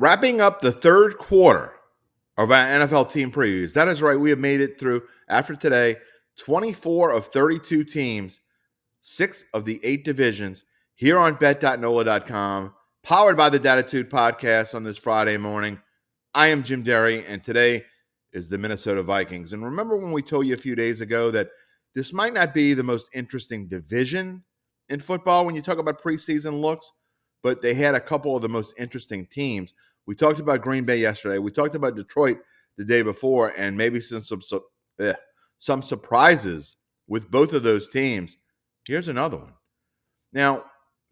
Wrapping up the third quarter of our NFL team previews. That is right. We have made it through, after today, 24 of 32 teams, 6 of the 8 divisions here on bet.nola.com, powered by the Datitude podcast on this Friday morning. I am Jim Derry, and today is the Minnesota Vikings. And remember when we told you a few days ago that this might not be the most interesting division in football when you talk about preseason looks, but they had a couple of the most interesting teams. We talked about Green Bay yesterday. We talked about Detroit the day before, and maybe some surprises with both of those teams. Here's another one. Now,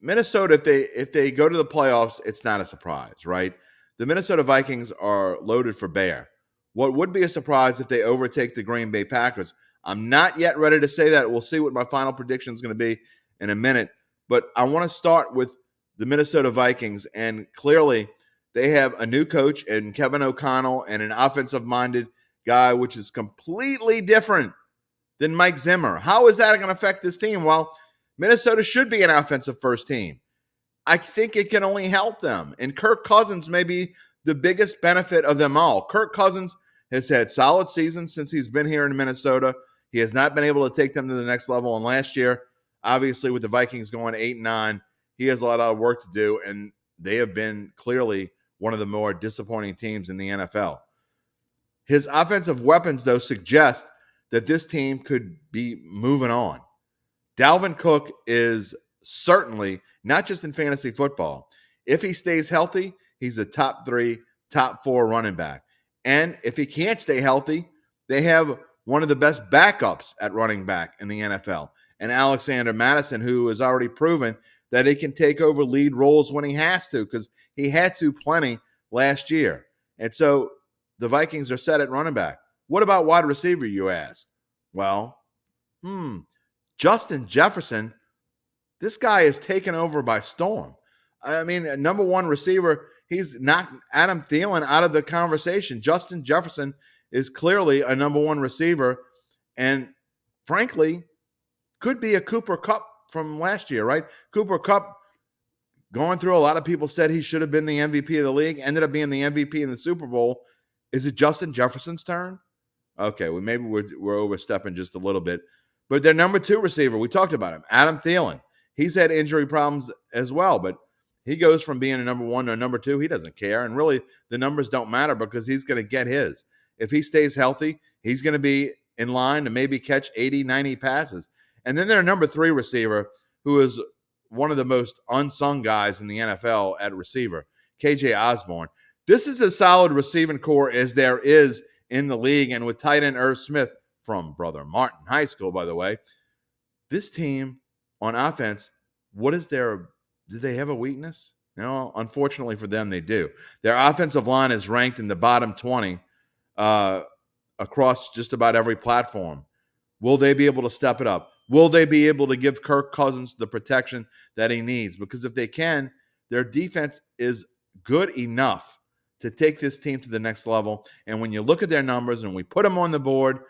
Minnesota, if they go to the playoffs, it's not a surprise, right? The Minnesota Vikings are loaded for bear. What would be a surprise if they overtake the Green Bay Packers? I'm not yet ready to say that. We'll see what my final prediction is going to be in a minute. But I want to start with the Minnesota Vikings, and clearly they have a new coach in Kevin O'Connell and an offensive-minded guy, which is completely different than Mike Zimmer. How is that going to affect this team? Well, Minnesota should be an offensive-first team. I think it can only help them. And Kirk Cousins may be the biggest benefit of them all. Kirk Cousins has had solid seasons since he's been here in Minnesota. He has not been able to take them to the next level. And last year, obviously, with the Vikings going 8-9, he has a lot of work to do, and they have been clearly one of the more disappointing teams in the NFL. His offensive weapons, though, suggest that this team could be moving on. Dalvin Cook is certainly, not just in fantasy football, if he stays healthy, he's a top 3, top 4 running back. And if he can't stay healthy, they have one of the best backups at running back in the NFL, and Alexander Madison, who has already proven that he can take over lead roles when he has to, because he had to plenty last year. And so the Vikings are set at running back. What about wide receiver, you ask? Well, Justin Jefferson, this guy is taken over by storm. I mean, a number one receiver, he's knocked Adam Thielen out of the conversation. Justin Jefferson is clearly a number one receiver, and frankly, could be a Cooper Kupp from last year, right? Cooper Kupp, going through, a lot of people said he should have been the MVP of the league, ended up being the MVP in the Super Bowl. Is it Justin Jefferson's turn? Okay, well, maybe we're overstepping just a little bit. But their number 2 receiver, we talked about him, Adam Thielen. He's had injury problems as well, but he goes from being a number 1 to a number 2. He doesn't care, and really the numbers don't matter because he's going to get his. If he stays healthy, he's going to be in line to maybe catch 80, 90 passes. And then their number 3 receiver, who is one of the most unsung guys in the NFL at receiver, KJ Osborne. This is as solid receiving core as there is in the league. And with tight end Irv Smith from Brother Martin High School, by the way, this team on offense, do they have a weakness? No, unfortunately for them, they do. Their offensive line is ranked in the bottom 20 across just about every platform. Will they be able to step it up? Will they be able to give Kirk Cousins the protection that he needs? Because if they can, their defense is good enough to take this team to the next level. And when you look at their numbers and we put them on the board,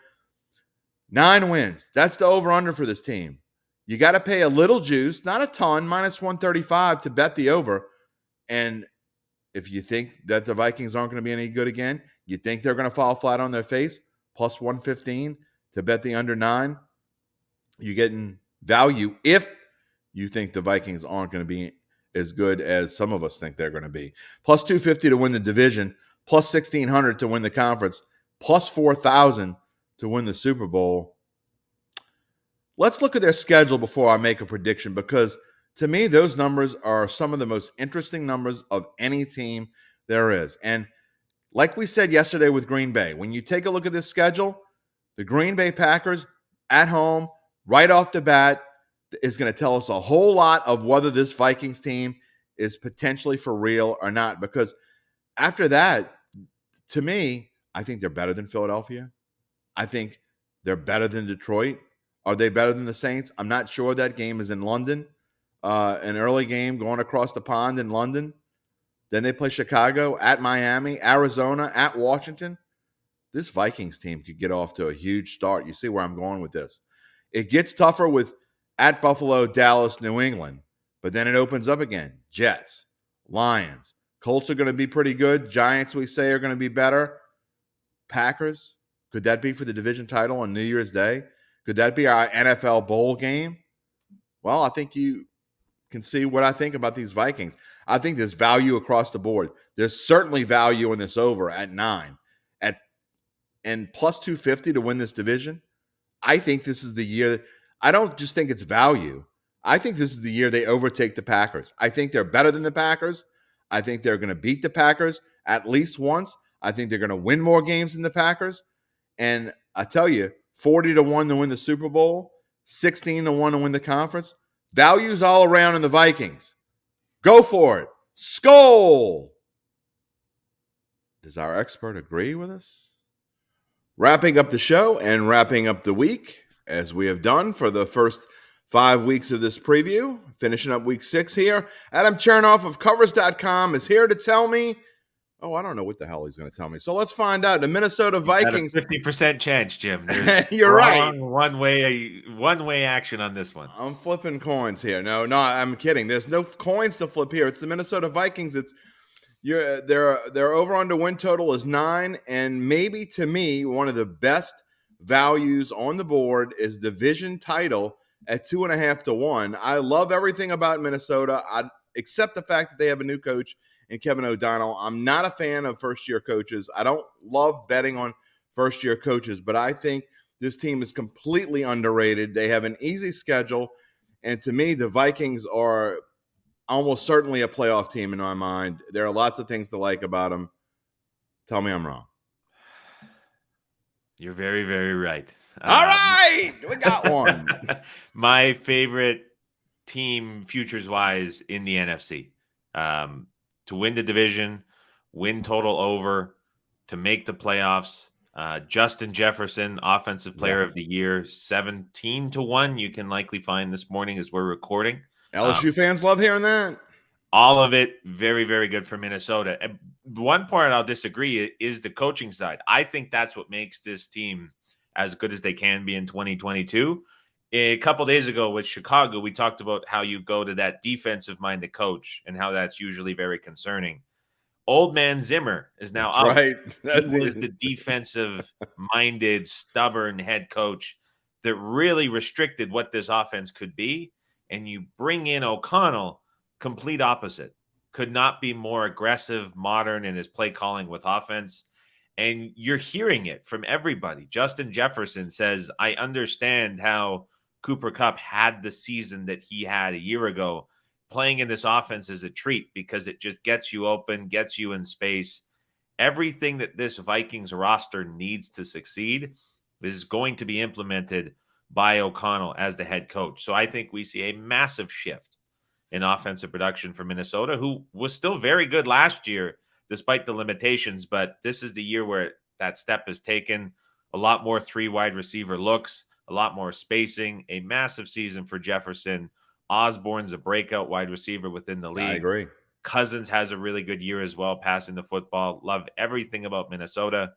9 wins. That's the over-under for this team. You got to pay a little juice, not a ton, minus 135 to bet the over. And if you think that the Vikings aren't going to be any good again, you think they're going to fall flat on their face, plus 115 to bet the under 9. You're getting value if you think the Vikings aren't going to be as good as some of us think they're going to be. Plus 250 to win the division, plus 1,600 to win the conference, plus 4,000 to win the Super Bowl. Let's look at their schedule before I make a prediction, because to me, those numbers are some of the most interesting numbers of any team there is. And like we said yesterday with Green Bay, when you take a look at this schedule, the Green Bay Packers at home, right off the bat, is going to tell us a whole lot of whether this Vikings team is potentially for real or not. Because after that, to me, I think they're better than Philadelphia. I think they're better than Detroit. Are they better than the Saints? I'm not sure. That game is in London. An early game going across the pond in London. Then they play Chicago, at Miami, Arizona, at Washington. This Vikings team could get off to a huge start. You see where I'm going with this. It gets tougher with at Buffalo, Dallas, New England, but then it opens up again. Jets, Lions, Colts are going to be pretty good. Giants, we say, are going to be better. Packers, could that be for the division title on New Year's Day? Could that be our NFL bowl game? Well, I think you can see what I think about these Vikings. I think there's value across the board. There's certainly value in this over at 9. And plus 250 to win this division. I think this is the year. I don't just think it's value. I think this is the year they overtake the Packers. I think they're better than the Packers. I think they're going to beat the Packers at least once. I think they're going to win more games than the Packers. And I tell you, 40-1 to win the Super Bowl, 16-1 to win the conference. Values all around in the Vikings. Go for it. Skol! Does our expert agree with us? Wrapping up the show and wrapping up the week, as we have done for the first 5 weeks of this preview, finishing up week 6 here. Adam Chernoff of Covers.com is here to tell me, I don't know what the hell he's going to tell me. So let's find out. The Minnesota Vikings. 50% chance, Jim. You're right. One way action on this one. I'm flipping coins here. No, I'm kidding. There's no coins to flip here. It's the Minnesota Vikings. Their over-under win total is 9, and maybe to me one of the best values on the board is division title at 2.5-1. I love everything about Minnesota, except the fact that they have a new coach in Kevin O'Donnell. I'm not a fan of first-year coaches. I don't love betting on first-year coaches, but I think this team is completely underrated. They have an easy schedule, and to me, the Vikings are almost certainly a playoff team in my mind. There are lots of things to like about them. Tell me I'm wrong. You're very, very right. All right. We got one. My favorite team futures-wise in the NFC. To win the division, win total over, to make the playoffs. Justin Jefferson, Offensive Player of the Year, 17-1. You can likely find this morning as we're recording. LSU fans love hearing that. All of it very, very good for Minnesota. And one part I'll disagree is the coaching side. I think that's what makes this team as good as they can be in 2022. A couple days ago with Chicago, we talked about how you go to that defensive-minded coach and how that's usually very concerning. Old man Zimmer is now out. Right. He was the defensive-minded, stubborn head coach that really restricted what this offense could be. And you bring in O'Connell, complete opposite. Could not be more aggressive, modern in his play calling with offense. And you're hearing it from everybody. Justin Jefferson says, I understand how Cooper Kupp had the season that he had a year ago. Playing in this offense is a treat because it just gets you open, gets you in space. Everything that this Vikings roster needs to succeed is going to be implemented by O'Connell as the head coach. So I think we see a massive shift in offensive production for Minnesota, who was still very good last year, despite the limitations. But this is the year where that step is taken. A lot more 3 wide receiver looks, a lot more spacing, a massive season for Jefferson. Osborne's a breakout wide receiver within the league. I agree. Cousins has a really good year as well, passing the football. Love everything about Minnesota.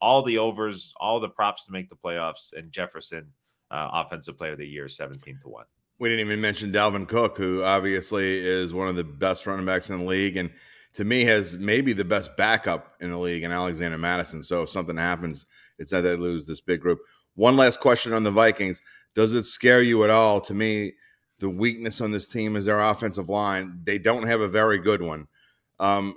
All the overs, all the props to make the playoffs, and Jefferson, Offensive Player of the Year, 17-1. We didn't even mention Dalvin Cook, who obviously is one of the best running backs in the league, and to me has maybe the best backup in the league in Alexander Madison. So if something happens, it's that they lose this big group. One last question on the Vikings. Does it scare you at all? To me, the weakness on this team is their offensive line. They don't have a very good one.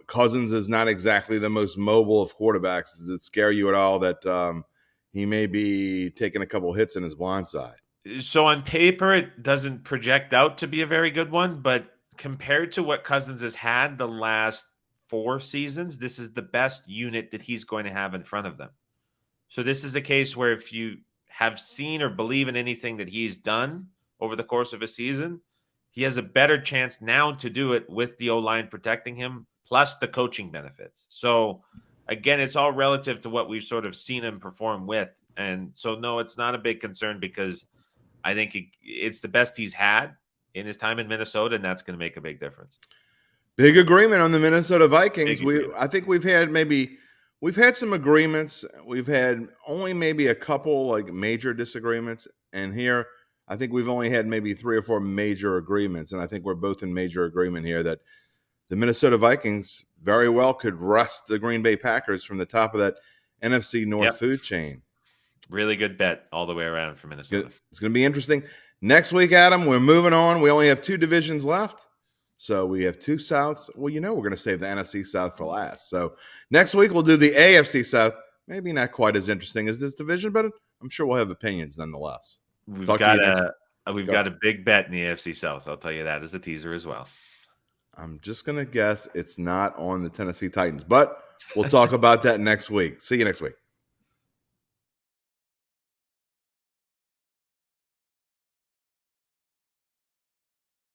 Cousins is not exactly the most mobile of quarterbacks. Does it scare you at all that he may be taking a couple hits in his blind side? So on paper, it doesn't project out to be a very good one, but compared to what Cousins has had the last 4 seasons, this is the best unit that he's going to have in front of them. So this is a case where if you have seen or believe in anything that he's done over the course of a season, he has a better chance now to do it with the O-line protecting him, plus the coaching benefits. So again, it's all relative to what we've sort of seen him perform with. And so, no, it's not a big concern because I think it's the best he's had in his time in Minnesota, and that's going to make a big difference. Big agreement on the Minnesota Vikings. I think we've had some agreements. We've had only maybe a couple like major disagreements. And here, I think we've only had maybe 3 or 4 major agreements. And I think we're both in major agreement here that the Minnesota Vikings, very well could wrest the Green Bay Packers from the top of that NFC North food chain. Really good bet all the way around for Minnesota. It's going to be interesting. Next week, Adam, we're moving on. We only have 2 divisions left. So we have 2 Souths. Well, we're going to save the NFC South for last. So next week, we'll do the AFC South. Maybe not quite as interesting as this division, but I'm sure we'll have opinions nonetheless. We've got a big bet in the AFC South. I'll tell you that as a teaser as well. I'm just going to guess it's not on the Tennessee Titans, but we'll talk about that next week. See you next week.